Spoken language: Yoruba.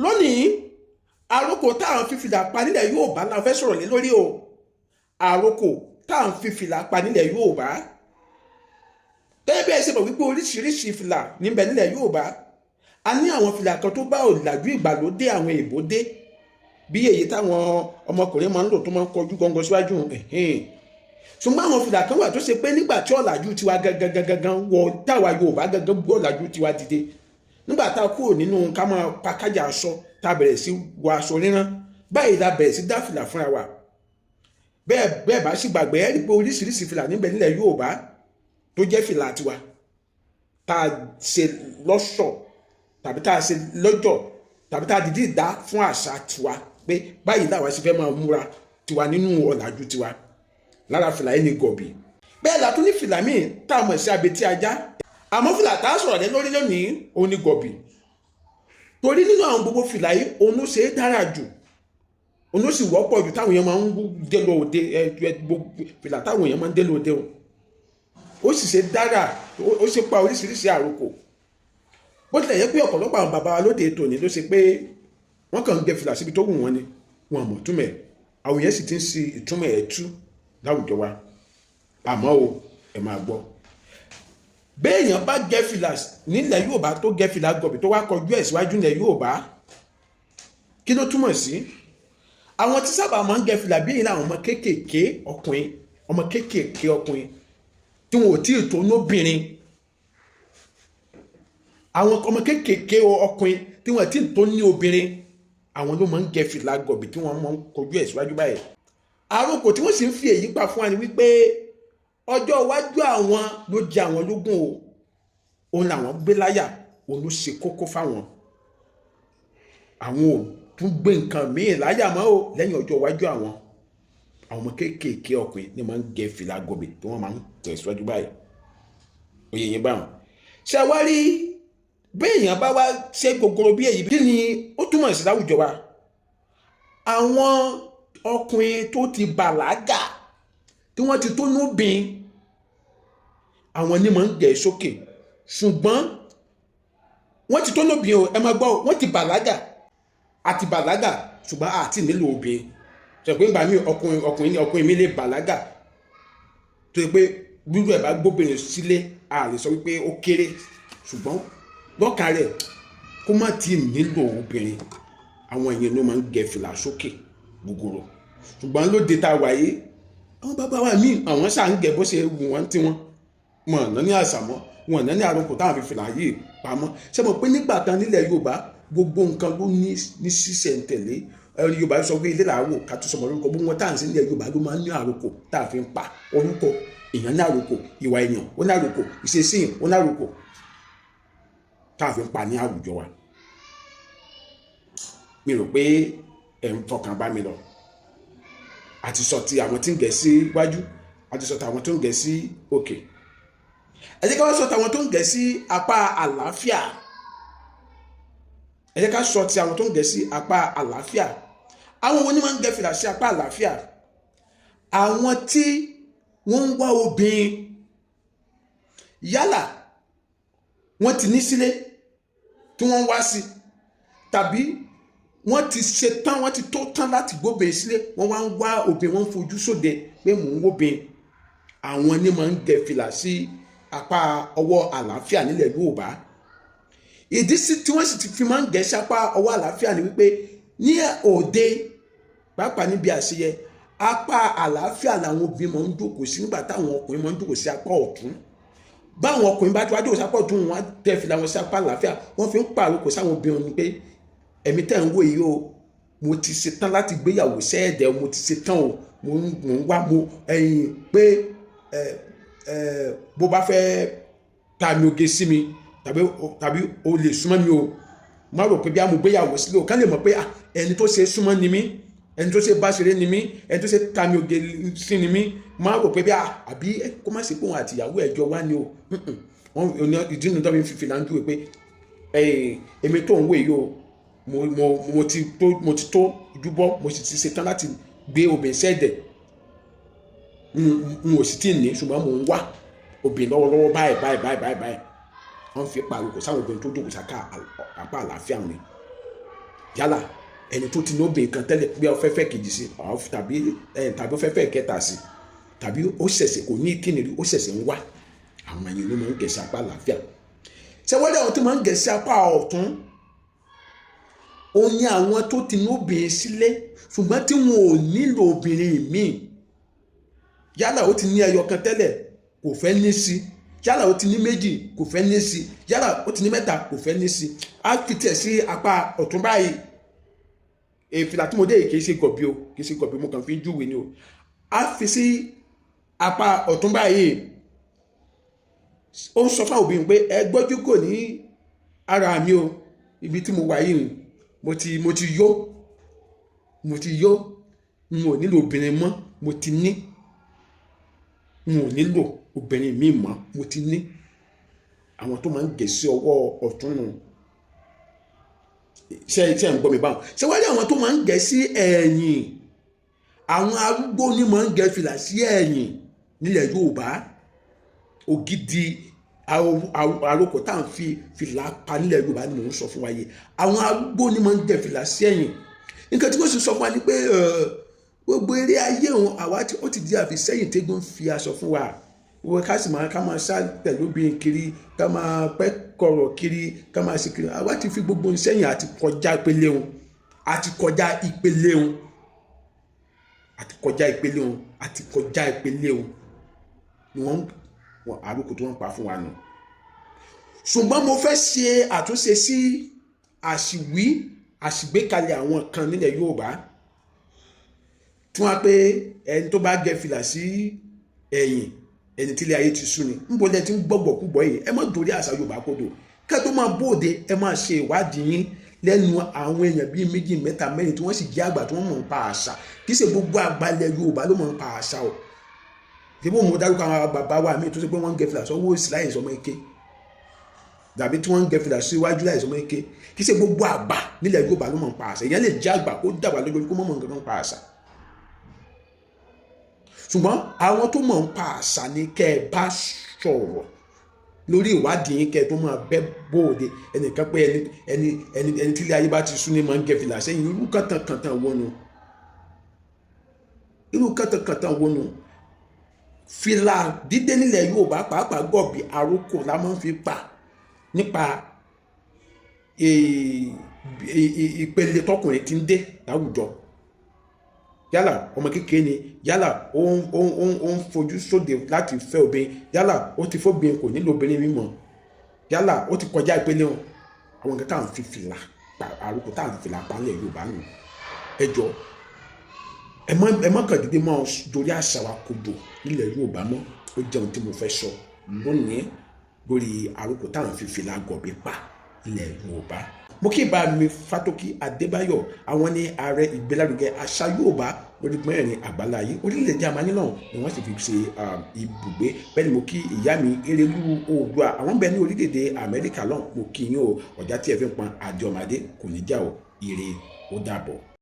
lónìí àròkò tá à ń fi fìlà pa nílẹ̀ Yorùbá la fẹ́ sọ̀rọ̀ lé lórí o. Àròkò tá à ń fi fìlà pa nílẹ̀ Yorùbá. Gẹ́gẹ́ bí ẹ ṣe mọ̀ wípé oríṣiríṣi fìlà níbẹ̀ nílẹ̀ Yorùbá. A ní àwọn fìlà kan tó bá ọ̀làjú ìgbàlódé àwọn èèbó dé, bí èyí táwọn ọmọkùnrin máa ń lò tó máa ń kọjú gọngọ síwájú. Ṣùgbọ́n àwọn fìlà kan wà tó ṣe pé nígbà tí ọ̀làjú tiwa gangan wọ táwa Yorùbá gangan gbé ọ̀làjú tiwa dìde, nígbà tá a kúrò nínú ká máa pa kájà aṣọ tá a bẹ̀rẹ̀ sí wọ aṣọ rírán, báyìí la bẹ̀rẹ̀ sí dá fìlà fúnra wa. Bẹ́ẹ̀ bá sì gbàgbé ẹ́ rí pé oríṣiríṣi fìlà níbẹ̀ nílẹ̀ Yorùbá tó jẹ́ fìlà tiwa tá a ṣe lọ́ṣọ̀ọ́ tàbí tá a ṣe lọ́jọ́ tàbí tá a dìde dá fún àṣà tiwa pé báyìí làwa ṣe fẹ́ máa múra tiwa nínú ọ̀làjú tiwa. Lára fìlà yìí ni gọ̀bì. Bẹ́ẹ̀ la tún ní fìlà míì tá a mọ̀ sí abetí ajá. Àmọ́ fìlà tá a sọ̀rọ̀ lé lórí lónìí òun ni gọ̀bì. Torí nínú àwọn gbogbo fìlà yìí òun ló ṣe é dára jù, òun ló sì wọ́pọ̀ jù táwọn èèyàn máa ń dé lọ òde fìlà táwọn èèyàn máa ń dé lọ òde o. Ó sì ṣe dára, ó ṣe pa oríṣiríṣi àròkò. Bó tilẹ̀ yẹ pé ọ̀pọ̀lọpọ̀ àwọn bàbá wa lóde tòní ló ṣe pé wọ́n kàn ń gẹ fìlà síbi tó wù wọ́n ni wọn àmọ̀ túmẹ̀, àwọn yẹn sì ti ń ṣe ìtumọ̀ ẹ̀ tú láwùjọ wa. Àmọ́ o ẹ máa gbọ́, béèyàn bá gẹ fìlà nílẹ̀ Yorùbá tó gẹ fìlà gọ̀bì tó wá kọjú ẹ̀ síwájú nílẹ̀ Yorùbá, kí ló túmọ̀ sí? Àwọn tí sábà máa ń gẹ fìlà bí ìlànà ọmọ kéékèèké ọkùnrin tí wọn ò tí ì tó lóbìnrin, àwọn ọmọ kéékèèké ọkùnrin tí wọn ò tí ì tó ní obìnrin, àwọn ló máa ń gẹ fìlà gọ̀bì tí wọ́n máa ń kọjú ẹ̀ síwájú báyìí. Àròkò tí wọ́n sì ń fi èyí pa fún wa ni wípé ọjọ́ iwájú àwọn ló jẹ àwọn lógún o, òun làwọn gbé láyà, òun ló ṣe kókó fáwọn. Àwọn ò tún gbé nǹkan míì láyà mọ́ o lẹ́yìn ọjọ́ iwájú àwọn. Àwọn ọmọ kéékèèké ọkùnrin ni máa ń gẹ fìlà gọ̀bì tí wọ́n máa ń tẹ̀ síwájú báyìí. Oyè yẹn báwọn. Ṣé wá rí béèyàn bá wá ṣe gogoro bí èyí, kí ni ó túmọ̀ sí láwùjọ wa? Àwọn ọkùnrin tó ti bàlágà tí wọ́n ti tó nóbìn, àwọn ni máa ń gẹ̀ sókè. Ṣùgbọ́n wọ́n ti tó nóbìn o, ẹ máa gbọ́, wọ́n ti bàlágà àti bàlágà ṣùgbọ́n àti nílò obìnrin. Ṣé pé nígbà míì ọkùnrin mi lè bàlágà tó yẹ pé gbígbó ẹ̀ bá gbóbìnrin sílé a lè sọ wípé ó kéré, ṣùgbọ́n lọ́kàn rẹ̀ kó má ti nílò obìnrin. Àwọn èèyàn ló máa ń gẹ fìlà sókè gogoro. Ṣùgbọ́n lóde tá a wáyé, àwọn bàbá wa míì àwọn ṣáà ń gẹ bó ṣe wù wọ́n tí wọ́n ọ̀nà ní àṣàmọ́, wọn ọ̀nà ní àròkò táwọn fi fìlà yìí pamọ́. Ṣé mo pé nígbà kan nílẹ̀ Yorùbá gbogbo nǹkan ló ní ṣísẹ̀ntẹ̀lé. Yorùbá sọ pé ilé làwò ká tó sọmọ lórúkọ, gbogbo wọn tá à ń sí nílẹ̀ Yorùbá ló máa ń ní àròkò tá a fi ń pa orúkọ. Èèyàn ní àròkò, ìwà èèyàn ó ní àròkò, ìṣesí èèyàn ó ní àròkò tá a fi ń pa ní àwùjọ wa. Mi rò pé ẹ̀ ń fọkàn bá mi lọ. Àti sọ ti àwọn tí ń gẹ̀ sí iwájú, àti sọ ti àwọn tó ń gẹ̀ sí òkè. Ẹ jẹ́ ká wá sọ ti àwọn tó ń gẹ̀ sí apá àlàáfíà. Ẹ jẹ́ ká sọ ti àwọn tó ń gẹ̀ sí apá àlàáfíà. Àwọn wo ni máa ń gẹ̀ fìlà sí apá àlàáfíà? Àwọn tí wọ́n ń wá obìnrin, yálà wọ́n ti ní sílé tí wọ́n ń wá sí, tàbí wọ́n ti ṣe tán, wọ́n ti tó tán láti gbóbìnrin sílé, wọ́n wá ń wá obìnrin, wọ́n ń fojú sóde pé mò ń wóbìnrin. Àwọn ni máa ń gẹ̀ fìlà sí apá ọwọ́ àlàáfíà nílẹ̀ Yorùbá. Ìdí sí tí wọ́n sì ti fi máa ń gẹ̀ sí apá ọwọ́ àlàáfíà ni wípé ní òde pàápàá níbi àṣeyẹ, apá àlàáfíà làwọn obìnrin máa ń jókòó sí nígbà táwọn ọkùnrin máa ń jókòó sí apá ọ̀tún. Báwọn ọkùnrin bá ti wá jókòó sí apá ọ̀tún, wọn á tẹ̀ fìlà wọn sí apá àlàáfíà. Wọ́n fi ń pàrokò sáwọn obìnrin ni pé ẹ̀mí tẹ́ ń wò yìí o, mo ti ṣe tán láti gbéyàwó sẹ́ẹ̀dẹ̀, mo ti ṣe tán o, mo ń wá mo ẹ̀yìn pé bó bá fẹ́ ta mi oge sí mi tàbí o lè súnmọ́ mi o, má rò pé bí a mo gbéyàwó sílé o, ká lè mọ̀ pé ẹni tó ṣe súnmọ́ ni mí, ẹni tó ṣe bá ṣeré ni mí, ẹni tó ṣe ta mi oge sí ni mí, má rò pé bí àbí kó má ṣe pé òun àti ìyàwó ẹ̀jọ̀ wá ni o. Ìdí nìyí tó fi fi là ń dúró pé èmi tó ń wò yìí o, mo ti tó ìdúbọ, mo sì ti ṣe tán láti gbé obìnrin sẹ́ẹ̀dẹ̀. N ò sì tí ì ní, ṣùgbọ́n mò ń wá obìnrin lọ́wọ́lọ́wọ́ báyìí. Wọ́n fi pariwo sáwọn obìnrin tó jókòó sáká apá àlàáfíà mi. yálà ẹni tó ti ní obìnrin kan tẹ́lẹ̀ bí ó fẹ́ fẹ́ kejì sí tàbí ó fẹ́ fẹ́ kẹta sí tàbí ó ṣẹ̀ṣẹ̀ kò ní kíni rí ó ṣẹ̀ṣẹ̀ ń wá àwọn ẹ̀yìn ló máa ń gẹ̀ sí apá àlàáfíà. ṣé wọ́n dẹ̀ àwọn tó máa ń gẹ̀ sí apá ọ̀tún ó ní àwọn tó ti ní obìnrin sílé ṣùgbọ́n tí wọn ò nílò obìnrin míì yálà ó ti ní ẹyọ kan tẹ́lẹ̀ kò fẹ́ ní sí yálà ó ti ní méjì kò fẹ́ ní sí yálà ó ti ní mẹ́ta kò fẹ́ ní sí á fi tẹ̀ sí apá ọ̀tún báyìí èfìlà tí mo dé yìí kì í ṣe gọ̀bí o kì í ṣe gọ̀bí mo kàn fi ń júwe ni o á fi sí apá ọ̀tún báyìí ó ń sọ fún obìnrin pé ẹ gbójú kò ní ara mi o ibi tí mo wà yìí mo ti yó n ò nílò obìnrin mọ́ mo ti ní n ò nílò obìnrin mi mọ́ mo ti ní àwọn tó máa ń gẹ̀ sí ọwọ́ ọ̀tún nù ṣe ń gbọ́ mi báwọn ṣe wáyé àwọn tó máa ń gẹ̀ sí ẹ̀yìn àwọn arúgbó ní máa ń gẹ̀ fìlà sí ẹ̀yìn nílẹ̀ Yorùbá ògidì àròkọ tá à ń fi fìlà pa nílẹ̀ Yorùbá ni mò ń sọ fún wa yìí àwọn arúgbó ní máa ń gẹ̀ fìlà sí ẹ̀yìn nǹkan tí mo sì sọ fún wa ni pé gbogbo eré ayé òun àwa ó ti di àfisẹ́yìn tẹ́gbọ́n fi aṣọ fún wa wọ́n ká sì máa ká máa sá pẹ̀lú obìnrin kiri ká máa pẹ́ kọ̀rọ̀ kiri ká máa ṣe kiri àwa ti fi gbogbo sẹ́yìn àti kọjá ìpele òun àti kọjá ìpele òun ni wọ́n àrùkù tí wọ́n pa fún wa nù. ṣùgbọ́n mo fẹ́ ṣe àtúnṣe sí àṣìgbékalẹ̀ àwọn kan nílẹ̀ Yorùbá tí wọ́n á pé ẹni tó bá gẹ fìlà sí ẹ̀yìn ẹni tí ilé ayé ti sú ni níbo lẹ ti ń gbọ́gbọ̀ kúgbọ́ yìí ẹ má torí àṣà Yorùbá kodò kẹ́ tó máa bóde ẹ máa ṣe ìwádìí yín lẹ́nu àwọn èèyàn bíi méjì mẹ́ta mẹ́rin tí wọ́n sì jẹ́ àgbà tí wọ́n mọ̀ ń pa àṣà kì í ṣe gbogbo àgbà ilẹ̀ Yorùbá ló mọ̀ ń pa àṣà o ìbò mo dárúkọ àwọn bàbá wa mi tó ṣe pé wọ́n ń gẹ fìlà sọ́wọ́ òsì láì sọmọ eke dàbí tí wọ́n ń gẹ fìlà síwájú láì sọmọ eke kì í ṣe gbogbo àgbà nílẹ̀ Yorùbá ló mọ̀ ń pa àṣà ìyẹn lè jẹ́ àgbà kó dàgbà lójú kó mọ̀ nǹkan tó ń pa àṣà ṣùgbọ́n àwọn tó mọ̀ ń pa àṣà ni kẹ́ ẹ bá sọ̀rọ̀ lórí ìwádìí yín kẹ́ ẹ tó máa bẹ́ bóde ẹnìkan pé ẹni tí ilé ayé bá ti sú ní máa ń gẹ fìlà sẹ́yìn irú kàtàkàtà wọnú fìlà dídé nílẹ̀ Yorùbá pàápàá gọ̀bì àròkò la máa ń fi pa nípa ìpele tọkùnrin tí ń dé láwùjọ yálà ọmọ kékeré ni yálà ó ń fojú sóde láti fẹ́ obìnrin yálà ó ti fóbìnrin kò nílò obìnrin mímọ́ yálà ó ti kọjá ìpele wọn àwọn nǹkan tá à ń fi fìlà pa àròkò tá à ń fi fìlà pa nílẹ̀ Yorùbá nù ẹ jọ ẹ má kàn dédé máa dorí àṣà wa kodò nílẹ̀ Yorùbá mọ́ ó jẹun tí mo fẹ́ sọ lónìí lórí àròkò tá à ń fi fìlà gọ̀bì pa nílẹ̀ Yorùbá. mo kí bá mi Fátókí Adébáyọ̀ àwọn ní ààrẹ ìgbélárugẹ àṣà Yorùbá lórí mẹ́rin àgbáláyé orílẹ̀-èdè Jámánì náà ni wọ́n sì fi ṣe ibùgbé bẹ́ẹ̀ ni mo kí ìyá mi Erelú Oòduà àwọn bẹ ní orílẹ̀-èdè Amẹ́ríkà lọ́hùn mo kí yín o ọ̀já tí ẹ fi ń pọn àjọmọdé kò ní já o ire ó dàbọ̀.